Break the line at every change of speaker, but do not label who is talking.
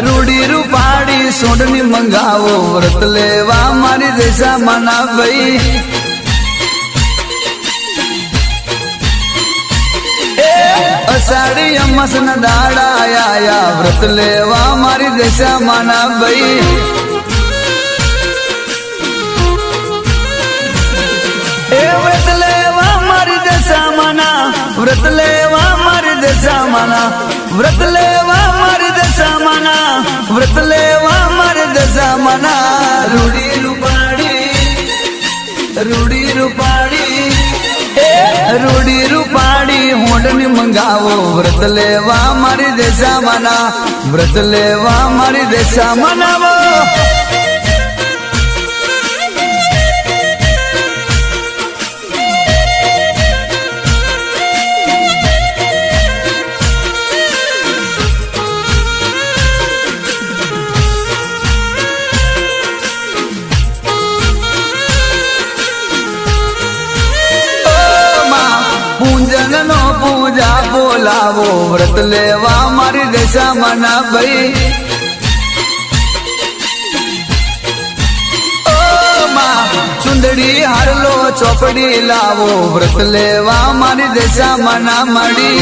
रूड़ी रूपाड़ी सोडनी मंगावो व्रत लेवा मारी देशा मना भाई अषाढ़ी अमस न दाड़ा आया व्रत लेवा मारी देशा मना भाई व्रत लेवा मारी देशा मना व्रत लेवा मारी देशा मना व्रत लेवा मारी देशा मना व्रत लेवा मारी देशा मना रूड़ी रूपाड़ी रूड़ी रूपाड़ी रूड़ी रूपाड़ी होडनी मंगावो व्रत लेवा मारी देशा मना व्रत लेवा मारी देशा मनावो पूजन पूजा बोलावो व्रत लेवा मारी देशा मना भाई सुंदड़ी हरलो चौपड़ी लावो व्रत लेवा मारी देशा मना मड़ी